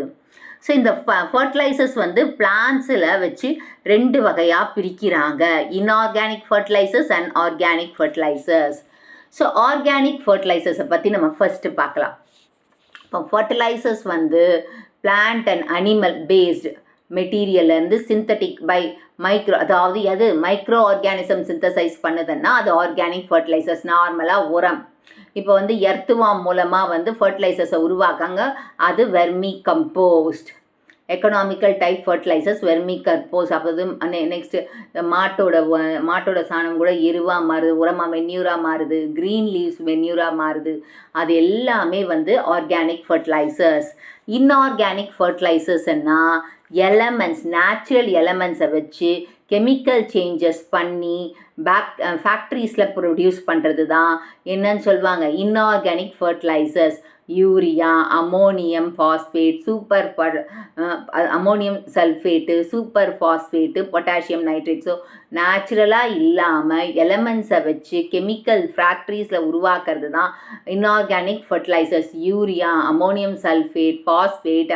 [SPEAKER 1] ஸோ இந்த ஃபர்டிலைசர்ஸ் வந்து பிளான்ஸில் வச்சு 2 வகையாக பிரிக்கிறாங்க, inorganic fertilisers and organic fertilisers. So organic ஃபர்டிலைசர்ஸை பற்றி நம்ம ஃபஸ்ட்டு பார்க்கலாம். இப்போ ஃபர்டிலைசர்ஸ் வந்து பிளான்ட் அண்ட் அனிமல் பேஸ்டு மெட்டீரியல்லேருந்து சிந்தட்டிக் பை மைக்ரோ, அதாவது எது மைக்ரோ ஆர்கானிசம் சிந்தசைஸ் பண்ணுதுன்னா அது ஆர்கானிக் ஃபர்டிலைசர்ஸ். நார்மலாக உரம், இப்போ வந்து எர்த்துவாம் மூலமாக வந்து ஃபர்டிலைசர்ஸை உருவாக்காங்க, அது vermi compost. Economical type fertilisers vermi compost. அப்போது நெக்ஸ்ட்டு மாட்டோட சாணம் கூட எருவாக மாறுது, உரமாக வென்யூராக மாறுது, க்ரீன் லீவ்ஸ் வென்யூராக மாறுது. அது எல்லாமே வந்து ஆர்கானிக் ஃபர்டிலைசர்ஸ். இன்ஆர்கானிக் ஃபர்டிலைசர்ஸ்ன்னா எலமெண்ட்ஸ், நேச்சுரல் எலமெண்ட்ஸை வச்சு கெமிக்கல் சேஞ்சஸ் பண்ணி ஃபேக்ட்ரிஸில் ப்ரொடியூஸ் பண்ணுறது தான் என்னன்னு சொல்லுவாங்க inorganic fertilisers. Urea, ammonium phosphate, ammonium sulphate, super phosphate, potassium nitrate. So நேச்சுரலாக இல்லாமல் எலமெண்ட்ஸை வச்சு கெமிக்கல் ஃபேக்ட்ரிஸில் உருவாக்குறது தான் inorganic fertilisers. Urea, ammonium sulphate, phosphate,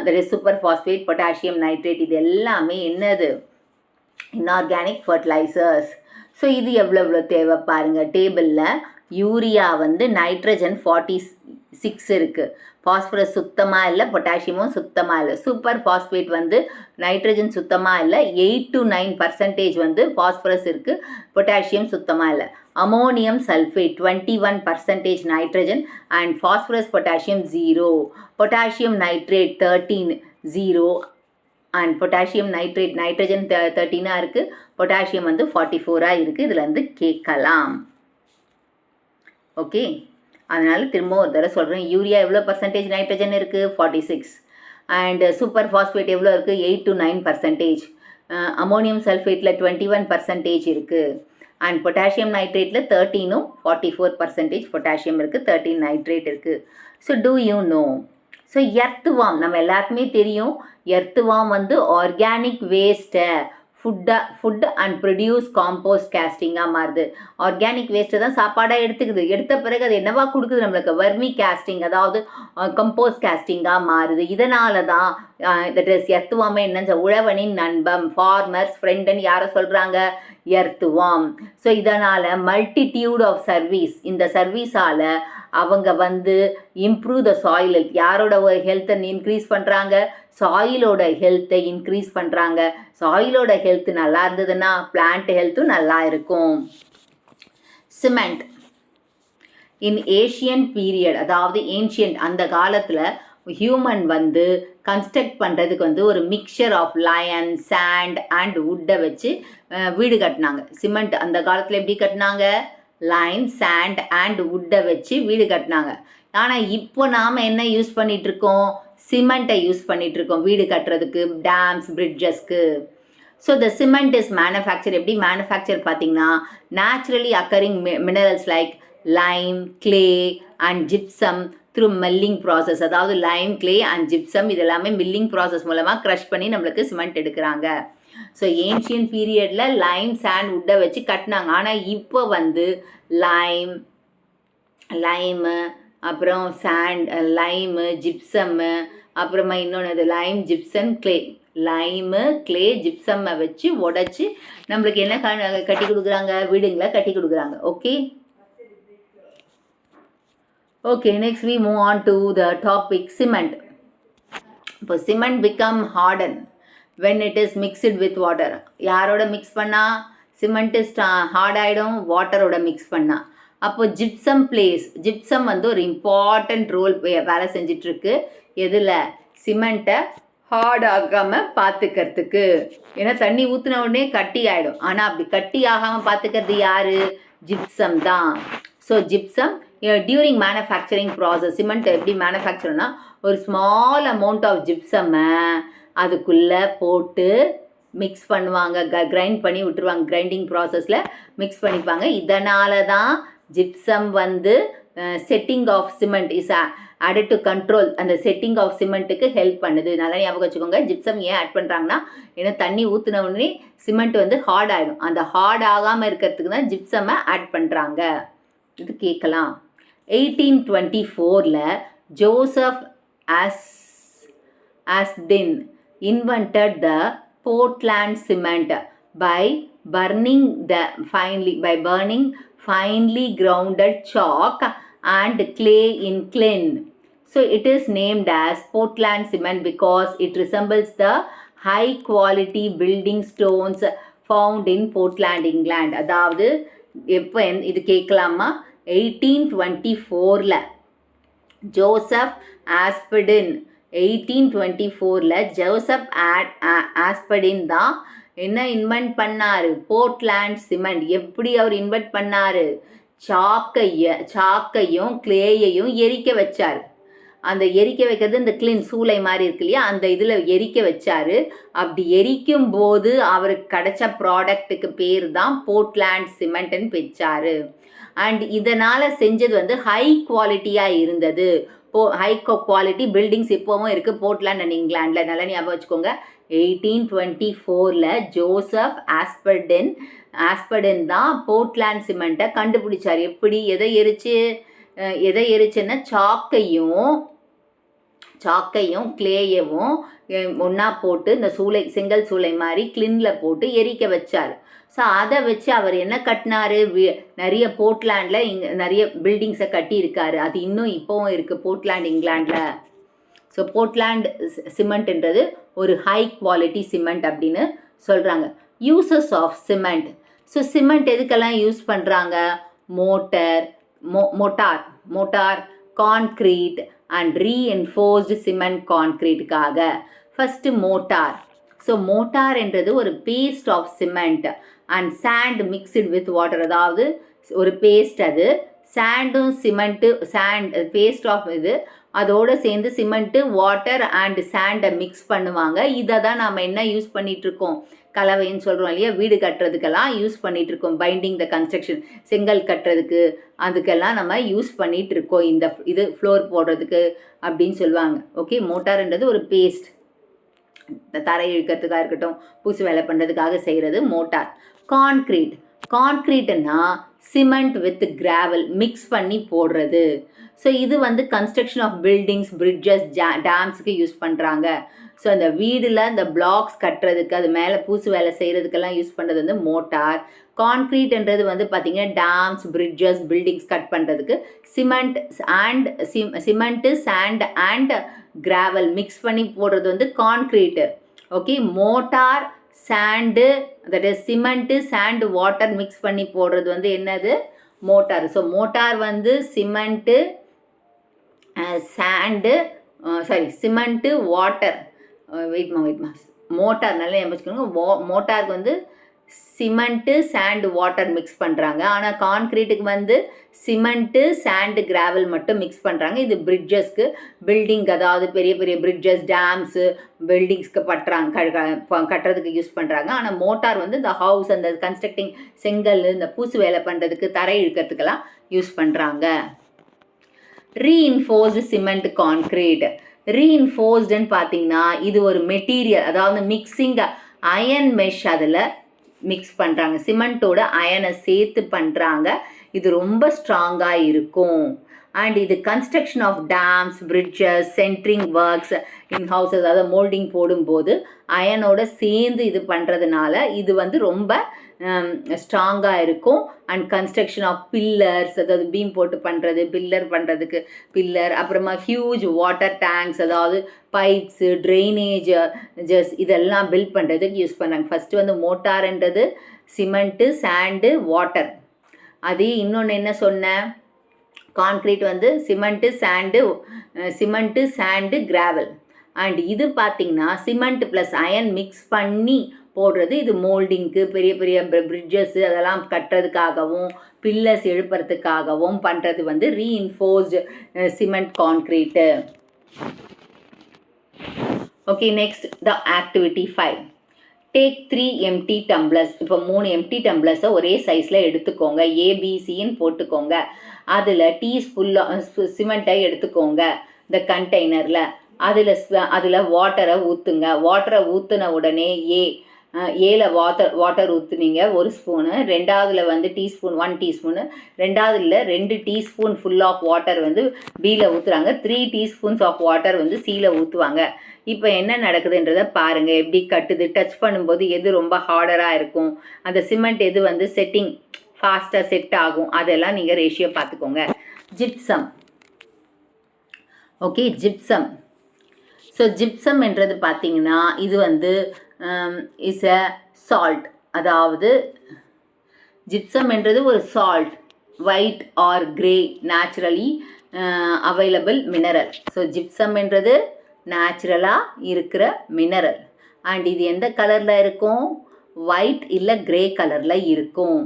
[SPEAKER 1] that is super phosphate, potassium nitrate, இது எல்லாமே என்னது இன்ஆர்கானிக் ஃபர்டிலைசர்ஸ். ஸோ இது எவ்வளோ தேவை பாருங்கள் டேபிளில். யூரியா வந்து நைட்ரஜன் 46 இருக்குது, ஃபாஸ்பரஸ் சுத்தமாக இல்லை, பொட்டாசியமும் சுத்தமாக இல்லை. சூப்பர் ஃபாஸ்பேட் வந்து நைட்ரஜன் சுத்தமாக இல்லை, 8 to 9% வந்து ஃபாஸ்பரஸ் இருக்குது, பொட்டாசியம் சுத்தமாக இல்லை. Ammonium sulphate 21% nitrogen and phosphorus potassium 0, potassium nitrate 13 0 and potassium nitrate nitrogen 13 இருக்குது, பொட்டாசியம் வந்து 44 இருக்குது. இதில் வந்து கேட்கலாம். ஓகே, அதனால் திரும்ப ஒரு தடவை சொல்கிறேன். யூரியா எவ்வளோ பர்சன்டேஜ் நைட்ரஜன் இருக்குது? 46. அண்ட் சூப்பர் ஃபாஸ்பேட் எவ்வளோ இருக்குது? 8 to 9%. அமோனியம் சல்ஃபேட்டில் 21% இருக்குது. அண்ட் பொட்டாசியம் நைட்ரேட்டில் 13ம் 44% பொட்டாசியம் இருக்குது, 13 நைட்ரேட் இருக்குது. So do you know? So earthworm நம்ம எல்லாருக்குமே தெரியும். எர்த்துவாம் வந்து ஆர்கானிக் வேஸ்ட்டை ஃபுட்டு அண்ட் ப்ரொடியூஸ் காம்போஸ்ட் கேஸ்டிங்காக மாறுது. ஆர்கானிக் வேஸ்ட்டை தான் சாப்பாடாக எடுத்துக்குது. எடுத்த பிறகு அது என்னவா கொடுக்குது நம்மளுக்கு? வர்மி கேஸ்டிங், அதாவது கம்போஸ்ட் கேஸ்டிங்காக மாறுது. இதனால தான் தட் இஸ் எர்த்துவாமே என்னன்னு உழவனின் நண்பன், ஃபார்மர்ஸ் ஃப்ரெண்டுன்னு யாரை சொல்கிறாங்க? எர்த்துவாம். ஸோ இதனால் மல்டிடியூட் ஆஃப் சர்வீஸ், இந்த சர்வீஸால் அவங்க வந்து இம்ப்ரூவ் த சாயில் ஹெல்த். யாரோட ஹெல்த்தை இன்க்ரீஸ் பண்ணுறாங்க? சாயிலோட ஹெல்த்தை இன்க்ரீஸ் பண்ணுறாங்க. சாயிலோட ஹெல்த் நல்லா இருந்ததுன்னா பிளான்ட் ஹெல்த்தும் நல்லா இருக்கும். சிமெண்ட் இன் ஏஷியன் பீரியட், அதாவது ஏன்ஷியன்ட் அந்த காலத்தில் ஹியூமன் வந்து கன்ஸ்ட்ரக்ட் பண்ணுறதுக்கு வந்து ஒரு mixture of lime, sand and வுட்டை வச்சு வீடு கட்டினாங்க. சிமெண்ட் அந்த காலத்தில் எப்படி கட்டினாங்க? லைன், சாண்ட் அண்ட் வுட்டை வச்சு வீடு கட்டினாங்க. ஆனால் இப்போ நாம் என்ன யூஸ் பண்ணிகிட்ருக்கோம்? சிமெண்ட்டை யூஸ் பண்ணிகிட்ருக்கோம் வீடு கட்டுறதுக்கு, டேம்ஸ், பிரிட்ஜஸ்க்கு. So the cement is manufacture. எப்படி மேனுஃபேக்சர் பார்த்தீங்கன்னா, naturally occurring minerals like lime, clay and gypsum through milling process. அதாவது லைம், கிளே அண்ட் ஜிப்சம் இது எல்லாமே மில்லிங் ப்ராசஸ் மூலமாக க்ரஷ் பண்ணி நம்மளுக்கு சிமெண்ட் எடுக்கிறாங்க. ஸோ ஏன்ஷியன் பீரியடில் லைம், சாண்ட், வுட்டை வச்சு கட்டினாங்க. ஆனால் இப்போ வந்து லைமு அப்புறம் சாண்ட், லைமு, ஜிப்சம்மு, அப்புறமா இன்னொன்று lime, gypsum, clay. Lime, clay, ஜிப்சம்மை வச்சு உடச்சி நம்மளுக்கு என்ன கட்டி கொடுக்குறாங்க? வீடுங்களை கட்டி கொடுக்குறாங்க. Okay okay next we move on to the topic cement. இப்போ cement become harden when it is mixed with water. யாரோட மிக்ஸ் பண்ணால் சிமெண்ட்டு ஹார்ட் ஆகிடும்? வாட்டரோட மிக்ஸ் பண்ணால். அப்போ ஜிப்சம் பிளேஸ், ஜிப்சம் வந்து ஒரு இம்பார்ட்டண்ட் ரோல் வேலை செஞ்சிட்ருக்கு. எதில்? சிமெண்ட்டை ஹார்ட் ஆகாமல் பார்த்துக்கிறதுக்கு. ஏன்னா தண்ணி ஊற்றின உடனே கட்டி ஆகிடும். ஆனால் அப்படி கட்டி ஆகாமல் பார்த்துக்கிறது யார்? ஜிப்சம் தான். So gypsum during manufacturing process, cement எப்படி மேனுஃபேக்சர்னா ஒரு ஸ்மால் அமௌண்ட் ஆஃப் ஜிப்சம்மை அதுக்குள்ளே போட்டு மிக்ஸ் பண்ணுவாங்க, கிரைண்ட் பண்ணி விட்டுருவாங்க. கிரைண்டிங் ப்ராசஸில் மிக்ஸ் பண்ணிப்பாங்க. இதனால தான் ஜிப்சம் வந்து setting of cement is added to control. அந்த செட்டிங் ஆஃப் சிமெண்ட்டுக்கு ஹெல்ப் பண்ணுது. நல்லா ஞாபகம் வச்சுக்கோங்க. ஜிப்சம் ஏன் ஆட் பண்ணுறாங்கன்னா, ஏன்னா தண்ணி ஊற்றின உடனே சிமெண்ட் வந்து ஹார்ட் ஆகிடும். அந்த ஹார்ட் ஆகாமல் இருக்கிறதுக்கு தான் ஜிப்சம்மை ஆட் பண்ணுறாங்க. இது கேட்கலாம். 1824 Joseph Austin invented the Portland cement by burning finely grounded chalk and clay in clean. So it is named as Portland cement because it resembles the high quality building stones found in Portland, England. அதாவது எப்போ இது கேட்கலாமா 1824ல் Joseph ஆஸ்படின் 1824ல் Joseph ஆஸ்படின் தான் என்ன invent பண்ணார்? Portland cement. எப்படி அவர் invent பண்ணார்? சாக்கையும் கிளேயையும் எரிக்க வச்சார். அந்த எரிக்க வைக்கிறது இந்த கிளீன் சூளை மாதிரி இருக்கு இல்லையா, அந்த இதில் எரிக்க வச்சார். அப்படி எரிக்கும் போது அவருக்கு கிடைச்ச ப்ராடக்ட்டுக்கு பேர் தான் போர்ட்லாண்ட் சிமெண்ட்னு வச்சார். அண்ட் இதனால் செஞ்சது வந்து ஹை குவாலிட்டியாக இருந்தது. ஹை குவாலிட்டி பில்டிங்ஸ் இப்போவும் இருக்குது போர்ட்லாண்ட் அண்ட் இங்கிலாண்டில். நல்லா ஞாபகம் வச்சுக்கோங்க. 1824ல் ஜோசப் ஆஸ்படின் தான் போர்ட்லாண்ட் சிமெண்ட்டை கண்டுபிடிச்சார். எப்படி? எதை எரிச்சுன்னா சாக்கையும் கிளேயவும் ஒன்றா போட்டு இந்த செங்கல் சூளை மாதிரி கிளினில் போட்டு எரிக்க வச்சார். ஸோ அதை வச்சு அவர் என்ன கட்டினார்? நிறைய போர்ட்லாண்டில் இங்கே நிறைய பில்டிங்ஸை கட்டியிருக்காரு. அது இன்னும் இப்போவும் இருக்குது போர்ட்லாண்ட், இங்கிலாண்டில். ஸோ போர்ட்லாண்ட் சிமெண்ட்ன்றது ஒரு ஹை குவாலிட்டி சிமெண்ட் அப்படின்னு சொல்கிறாங்க. Uses of cement. So cement எதுக்கெல்லாம் யூஸ் பண்ணுறாங்க? Mortar, concrete and reinforced cement கான்க்ரீட்டுக்காக. First mortar. ஸோ மோட்டார் என்றது ஒரு paste of cement and sand mixed with water. அதாவது ஒரு பேஸ்ட், அது சாண்டும் சாண்ட் பேஸ்ட் ஆஃப் இது அதோடு சேர்ந்து சிமெண்ட்டு வாட்டர் அண்ட் சாண்டை மிக்ஸ் பண்ணுவாங்க. இதை தான் நாம் என்ன யூஸ் பண்ணிகிட்ருக்கோம்? கலவைன்னு சொல்கிறோம் இல்லையா, வீடு கட்டுறதுக்கெல்லாம் யூஸ் பண்ணிகிட்ருக்கோம். பைண்டிங் த கன்ஸ்ட்ரக்ஷன், செங்கல் கட்டுறதுக்கு அதுக்கெல்லாம் நம்ம யூஸ் பண்ணிகிட்ருக்கோம். இது ஃப்ளோர் போடுறதுக்கு அப்படின்னு சொல்லுவாங்க. ஓகே, மோட்டார்ன்றது ஒரு பேஸ்ட், தரை இழுக்கிறதுக்காக இருக்கட்டும், பூசி வேலை பண்ணுறதுக்காக செய்கிறது மோட்டார். கான்க்ரீட்னா சிமெண்ட் வித் கிராவல் மிக்ஸ் பண்ணி போடுறது. ஸோ இது வந்து கன்ஸ்ட்ரக்ஷன் ஆஃப் பில்டிங்ஸ், பிரிட்ஜஸ், டேம்ஸுக்கு யூஸ் பண்ணுறாங்க. ஸோ அந்த வீடில் இந்த பிளாக்ஸ் கட்டுறதுக்கு, அது மேலே பூசு வேலை செய்கிறதுக்கெல்லாம் யூஸ் பண்ணுறது வந்து மோட்டார். கான்க்ரீட்ன்றது வந்து பார்த்திங்கன்னா டேம்ஸ், பிரிட்ஜஸ், பில்டிங்ஸ் கட் பண்ணுறதுக்கு. Cement sand and gravel mix பண்ணி போடுறது வந்து concrete. Okay, mortar sand, that is cement sand water mix பண்ணி போடுறது வந்து என்னது? மோட்டார். ஸோ மோட்டார் வந்து சிமெண்ட்டு சிமெண்ட்டு வாட்டர் வெயிட்மா மோட்டார் நல்லா ஞாபகம். மோட்டாருக்கு வந்து சிமெண்ட்டு சாண்டு வாட்டர் மிக்ஸ் பண்ணுறாங்க. ஆனால் கான்க்ரீட்டுக்கு வந்து சிமெண்ட்டு சாண்டு கிராவல் மட்டும் மிக்ஸ் பண்ணுறாங்க. இது பிரிட்ஜஸ்க்கு, பில்டிங், அதாவது பெரிய பெரிய பிரிட்ஜஸ், டேம்ஸு, பில்டிங்ஸ்க்கு கட்டுறதுக்கு யூஸ் பண்ணுறாங்க. ஆனால் மோட்டார் வந்து இந்த ஹவுஸ், அந்த கன்ஸ்ட்ரக்டிங் செங்கல், இந்த பூசு வேலை பண்ணுறதுக்கு, தரை இழுக்கிறதுக்கெல்லாம் யூஸ் பண்ணுறாங்க. Reinforced cement concrete. ரீஇன்ஃபோர்ஸ்டுன்னு பார்த்தீங்கன்னா இது ஒரு மெட்டீரியல், அதாவது மிக்சிங் அயன் மெஷ் அதில் மிக்ஸ் பண்ணுறாங்க. சிமெண்ட்டோட அயனை சேர்த்து பண்ணுறாங்க. இது ரொம்ப ஸ்ட்ராங்காக இருக்கும். அண்ட் இது construction of dams, bridges, centring works in houses, அதாவது மோல்டிங் போடும்போது அயனோட சேர்ந்து இது பண்ணுறதுனால இது வந்து ரொம்ப ஸ்ட்ராங்காக இருக்கும். அண்ட் கன்ஸ்ட்ரக்ஷன் ஆஃப் பில்லர்ஸ், அதாவது பீம் போட்டு பண்ணுறது, பில்லர், அப்புறமா ஹியூஜ் வாட்டர் டேங்க்ஸ், அதாவது பைப்ஸு, ட்ரைனேஜஸ் இதெல்லாம் பில்ட் பண்ணுறதுக்கு யூஸ் பண்ணுறாங்க. ஃபஸ்ட்டு வந்து மோட்டார்ன்றது சிமெண்ட்டு, சாண்டு, வாட்டர். அதே இன்னொன்று என்ன சொன்னேன்? கான்க்ரீட் வந்து சிமெண்ட்டு சாண்டு கிராவல். அண்ட் இது பார்த்திங்கன்னா சிமெண்ட் ப்ளஸ் அயன் மிக்ஸ் பண்ணி போடுறது. இது மோல்டிங்க்கு, பெரிய பெரிய பிரிட்ஜஸ்ஸு அதெல்லாம் கட்டுறதுக்காகவும், பில்லர்ஸ் எழுப்புறதுக்காகவும் பண்ணுறது வந்து reinforced cement concrete. Okay, next the activity 5. Take 3 empty tumblers. இப்போ 3 எம்டி டம்ளர்ஸை ஒரே சைஸில் எடுத்துக்கோங்க. ஏபிசின்னு போட்டுக்கோங்க. அதில் சிமெண்ட்டை எடுத்துக்கோங்க இந்த கண்டெய்னரில். அதில் வாட்டரை ஊற்றுங்க. வாட்டரை ஊற்றின உடனே ஏல வாட்டர் ஊற்றுனீங்க 1 ஸ்பூனு. ரெண்டாவதுல வந்து 1 டீஸ்பூனு. ரெண்டாவதுல 2 டீஸ்பூன் ஃபுல் ஆஃப் வாட்டர் வந்து பியில் ஊற்றுறாங்க. 3 டீஸ்பூன்ஸ் ஆஃப் வாட்டர் வந்து சியில் ஊற்றுவாங்க. இப்போ என்ன நடக்குதுன்றதை பாருங்கள். எப்படி கட்டுது, டச் பண்ணும்போது எது ரொம்ப ஹார்டராக இருக்கும், அந்த சிமெண்ட் எது வந்து செட்டிங் ஃபாஸ்ட்டாக செட் ஆகும். அதெல்லாம் நீங்கள் ரேஷியோ பார்த்துக்கோங்க. Gypsum. Okay, gypsum. So gypsum என்றது பார்த்தீங்கன்னா இது வந்து இஸ் அ சால்ட். அதாவது ஜிப்சம் என்றது ஒரு salt, white R grey naturally available mineral. So gypsum என்றது நேச்சுரலாக இருக்கிற மினரல். அண்ட் இது எந்த கலரில் இருக்கும்? ஒயிட் இல்லை கிரே கலரில் இருக்கும்.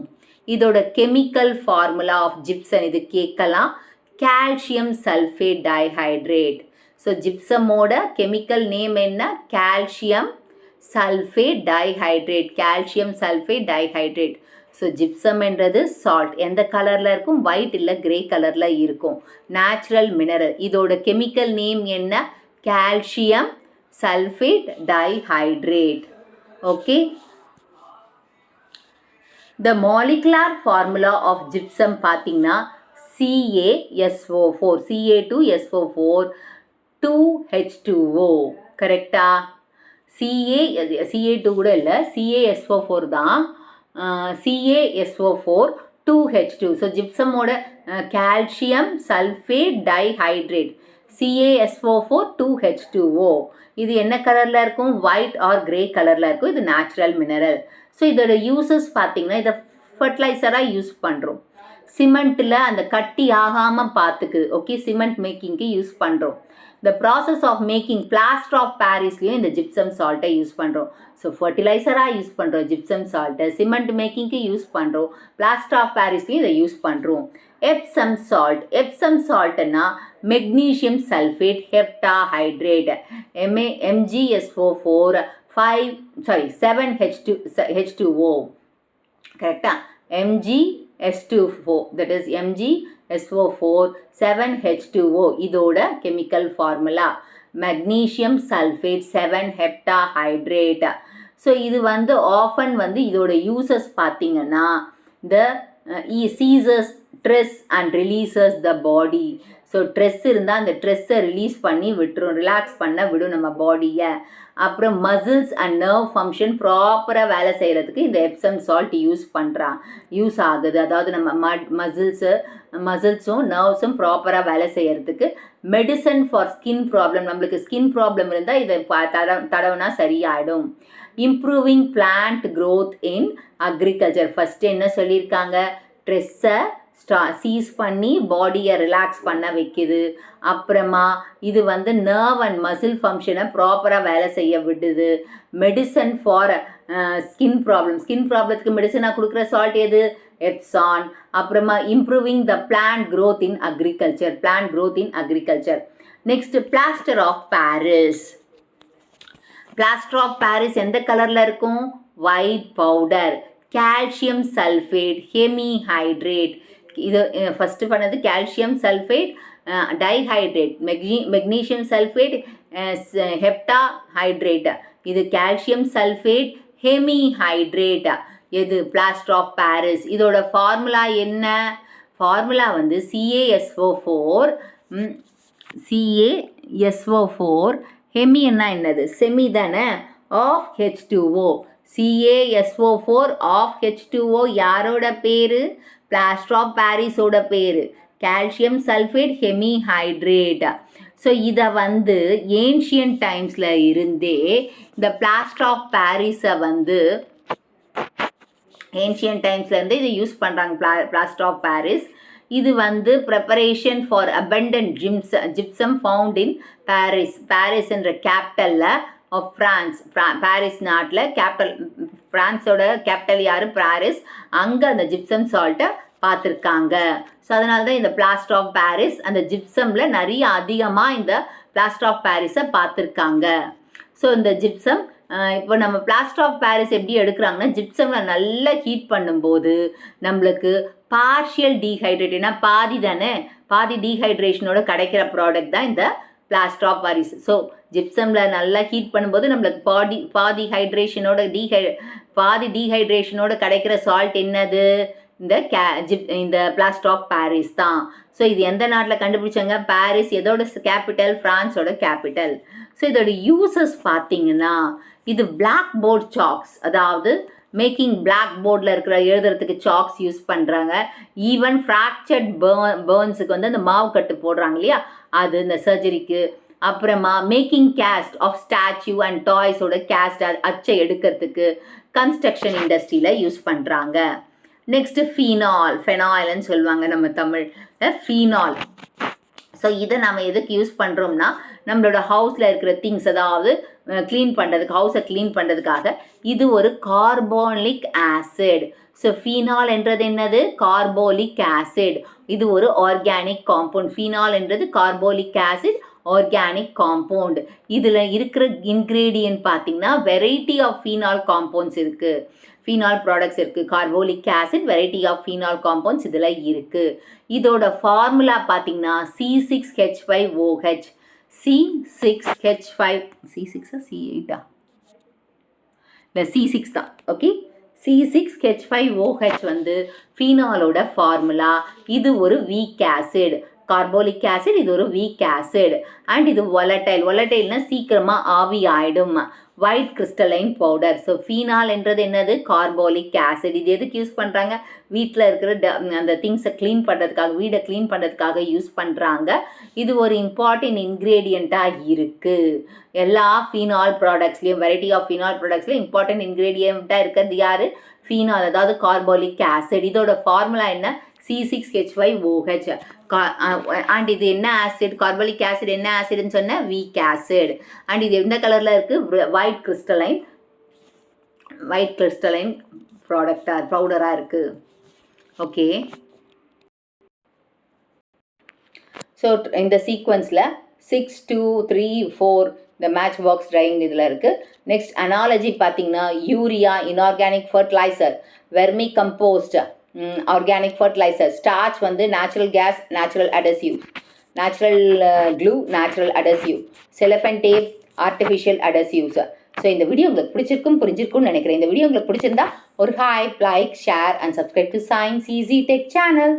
[SPEAKER 1] இதோட கெமிக்கல் ஃபார்முலா ஆஃப் ஜிப்சம் இது கேட்கலாம். Calcium sulphate dihydrate. ஸோ ஜிப்சமோட கெமிக்கல் நேம் என்ன? Calcium sulphate dihydrate. Calcium sulphate dihydrate. So gypsum என்றது சால்ட். எந்த கலரில் இருக்கும்? ஒயிட் இல்லை கிரே கலரில் இருக்கும். Natural mineral. இதோட கெமிக்கல் நேம் என்ன? Calcium sulphate dihydrate. Okay. The molecular formula of gypsum பார்த்தீங்கன்னா CaSO4, Ca2SO4 2H2O. கரெக்டா? Ca2 கூட இல்லை, CaSO4 தான். CaSO4 2H2. ஸோ ஜிப்சமோட calcium sulphate dihydrate CaSO4 2H2O. இது என்ன கலரில் இருக்கும்? ஒயிட் ஆர் கிரே கலரில் இருக்கும். இது நேச்சுரல் மினரல். ஸோ இதோட யூசஸ் பார்த்தீங்கன்னா இதை ஃபர்டிலைசராக யூஸ் பண்ணுறோம். சிமெண்ட்டில் அந்த கட்டி ஆகாமல் பார்த்துக்குது. ஓகே, சிமெண்ட் மேக்கிங்க்கு யூஸ் பண்ணுறோம். இந்த process of making plaster of பாரிஸ்லேயும் இந்த ஜிப்சம் சால்ட்டை யூஸ் பண்ணுறோம். ஸோ ஃபர்டிலைசராக யூஸ் பண்ணுறோம் ஜிப்சம் சால்ட்டை, சிமெண்ட் மேக்கிங்க்கு யூஸ் பண்ணுறோம், பிளாஸ்டர் ஆஃப் பாரிஸ்லேயும் இதை யூஸ் பண்ணுறோம். Epsom salt. எப்சம் சால்ட்னா magnesium sulphate heptahydrate MgSO4 7H2O. கரெக்டா? MgS24, that is MgSO4 7H2O. இதோட chemical formula magnesium sulphate 7 heptahydrate. So இது வந்து ஆஃபன் வந்து இதோட யூசஸ் பார்த்தீங்கன்னா the seizes stress and releases the body. So stress இருந்தால் அந்த ஸ்ட்ரெஸ்ஸை ரிலீஸ் பண்ணி விட்டுரும், ரிலாக்ஸ் பண்ண விடும் நம்ம பாடியை. அப்புறம் மசில்ஸ் அண்ட் நர்வ் ஃபங்க்ஷன் ப்ராப்பராக வேலை செய்கிறதுக்கு இந்த எப்சம் சால்ட் யூஸ் ஆகுது. அதாவது நம்ம மசில்ஸும் நர்வ்ஸும் ப்ராப்பராக வேலை செய்கிறதுக்கு. Medicine for skin problem. நம்மளுக்கு ஸ்கின் ப்ராப்ளம் இருந்தால் இதை தடவுனா சரியாயிடும். Improving plant growth in agriculture. First என்ன சொல்லியிருக்காங்க? ஸ்ட்ரெஸ்ஸை சீஸ் பண்ணி பாடியை ரிலாக்ஸ் பண்ண வைக்குது. அப்புறமா இது வந்து நர்வ் அண்ட் மசில் ஃபங்க்ஷனை ப்ராப்பராக வேலை செய்ய விடுது. மெடிசன் ஃபார் ஸ்கின் ப்ராப்ளத்துக்கு மெடிசனாக கொடுக்குற சால்ட் எது? எப்சான். அப்புறமா improving the plant growth in agriculture. Next plaster of Paris. Plaster of Paris எந்த கலரில் இருக்கும்? White powder. Calcium sulphate hemihydrate. இது ஃபஸ்ட்டு பண்ணது calcium sulphate dihydrate, magnesium sulphate heptahydrate. இது கால்சியம் சல்ஃபேட் ஹெமிஹைட்ரேட். எது? Plaster of Paris. இதோட formula என்ன? Formula வந்து CaSO4 ஹெமின்னா என்னது? செமி தானே, of H2O. CaSO4 of H2O யாரோட பேர்? பிளாஸ்டர் ஆஃப் பாரிஸோட பேர். Calcium sulphate hemihydrate. ஸோ இதை வந்து ஏன்ஷியன்ட் டைம்ஸில் இருந்தே இந்த பிளாஸ்டர் ஆஃப் பாரிஸை வந்து ஏன்ஷியன்ட் டைம்ஸ்லேருந்து இதை யூஸ் பண்ணுறாங்க. பிளாஸ்டர் ஆஃப் பாரிஸ் இது வந்து preparation for abundant gypsum found in Paris என்ற கேபிட்டலில் ஆஃப் ஃப்ரான்ஸ். பாரிஸ் நாட்டில் கேபிட்டல், ஃப்ரான்ஸோட கேபிட்டல் யார்? பாரிஸ். அங்கே அந்த ஜிப்சம் சால்ட்டை பார்த்துருக்காங்க. ஸோ அதனால தான் இந்த பிளாஸ்டர் ஆஃப் பாரிஸ் அந்த ஜிப்சமில் நிறைய அதிகமாக இந்த பிளாஸ்டர் ஆஃப் பாரிஸை பார்த்துருக்காங்க. ஸோ இந்த ஜிப்சம் இப்போ நம்ம பிளாஸ்டர் ஆஃப் பாரிஸ் எப்படி எடுக்கிறாங்கன்னா ஜிப்சமில் நல்லா ஹீட் பண்ணும்போது நம்மளுக்கு பார்ஷியல் டீஹைட்ரேட், ஏன்னா பாதி தானே, பாதி டீஹைட்ரேஷனோட கிடைக்கிற ப்ராடக்ட் தான் இந்த பிளாஸ்டர் ஆஃப் பாரிஸ். ஸோ ஜிப்சமில் நல்லா ஹீட் பண்ணும்போது நம்மளுக்கு பாதி டீஹைட்ரேஷனோட கிடைக்கிற சால்ட் என்னது? இந்த பிளாஸ்டர் ஆஃப் பாரிஸ் தான். ஸோ இது எந்த நாட்டில் கண்டுபிடிச்சாங்க? பாரிஸ். எதோட கேபிட்டல்? ஃப்ரான்ஸோட கேபிட்டல். ஸோ இதோட யூசஸ் பார்த்தீங்கன்னா இது பிளாக் போர்ட் சாக்ஸ், அதாவது மேக்கிங் பிளாக் போர்டில் இருக்கிற எழுதுறதுக்கு சாக்ஸ் யூஸ் பண்ணுறாங்க. ஈவன் ஃப்ராக்சர்ட் பேர்ன்ஸுக்கு வந்து அந்த மாவு கட்டு போடுறாங்க இல்லையா, அது இந்த சர்ஜரிக்கு. அப்புறமா making cast of statue and டாய்ஸோட கேஸ்ட் அச்சை எடுக்கிறதுக்கு கன்ஸ்ட்ரக்ஷன் இண்டஸ்ட்ரியில் யூஸ் பண்ணுறாங்க. நெக்ஸ்ட்டு ஃபெனாயில்னு சொல்லுவாங்க நம்ம தமிழில், ஃபீனால். ஸோ இதை நம்ம எதுக்கு யூஸ் பண்ணுறோம்னா, நம்மளோட ஹவுஸில் இருக்கிற திங்ஸ், அதாவது க்ளீன் பண்ணுறதுக்கு, ஹவுஸை க்ளீன் பண்ணுறதுக்காக. இது ஒரு கார்பானிக் ஆசிட். ஸோ ஃபீனால் என்றது என்னது? Carbolic acid. இது ஒரு ஆர்கானிக் காம்பவுண்ட். ஃபீனால் என்றது கார்போலிக் ஆசிட், ஆர்கானிக் காம்பவுண்ட். இதில் இருக்கிற இன்க்ரீடியன்ட் பார்த்திங்கன்னா வெரைட்டி ஆஃப் ஃபீனால் காம்பவுண்ட்ஸ் இருக்குது, ஃபீனால் ப்ராடக்ட்ஸ் இருக்குது. Carbolic acid, variety of phenol compounds இதில் இருக்குது. இதோட ஃபார்முலா பார்த்திங்கன்னா C6H5OH. C6H5, C6 C8 இல்லை C6 தான். ஓகே, C6H5OH வந்து ஃபீனாலோட ஃபார்முலா. இது ஒரு வீக் ஆசிட். கார்போலிக் ஆசிட், இது ஒரு வீக் ஆசிட். அண்ட் இது வொலட்டைல்னா சீக்கிரமாக ஆவி ஆகிடும். White crystalline powder. So phenol என்றது என்னது? Carbolic acid. இது எதுக்கு யூஸ் பண்ணுறாங்க? வீட்டில் இருக்கிற அந்த திங்ஸை க்ளீன் பண்ணுறதுக்காக, வீடை க்ளீன் பண்ணுறதுக்காக யூஸ் பண்ணுறாங்க. இது ஒரு இம்பார்ட்டன்ட் இன்க்ரீடியண்ட்டாக இருக்குது. எல்லா ஃபீனால் ப்ராடக்ட்ஸ்லேயும், வெரைட்டி ஆஃப் ஃபீனால் ப்ராடக்ட்ஸ்லேயும் இம்பார்ட்டன்ட் இன்க்ரீடியண்ட்டாக இருக்கிறது யார்? ஃபீனால், அதாவது கார்போலிக் ஆசிட். இதோட ஃபார்முலா என்ன? C6H5OH. அண்ட் இது என்ன ஆசிட்? கார்போலிக் ஆசிட் என்ன ஆசிட்னு சொன்ன? Week acid. அண்ட் இது எந்த கலரில் இருக்குது? ஒயிட் கிறிஸ்டலைன் பவுடராக இருக்குது. ஓகே, ஸோ இந்த சீக்வன்ஸில் 6, 2, 3, 4 இந்த மேட்ச் பாக்ஸ் ட்ரையிங் இதில் இருக்குது. நெக்ஸ்ட் அனாலஜி பார்த்தீங்கன்னா urea, inorganic fertiliser, vermicompost, organic fertiliser. Starch வந்து natural gas, natural adhesive, natural glue, natural adhesive. Cellophane tape, artificial adhesives. So இந்த வீடியோ உங்களுக்கு புரிஞ்சிருக்கும்னு நினைக்கிறேன். இந்த வீடியோ உங்களுக்கு பிடிச்சிருந்தா ஒரு hype, like, share and subscribe to science easy tech channel.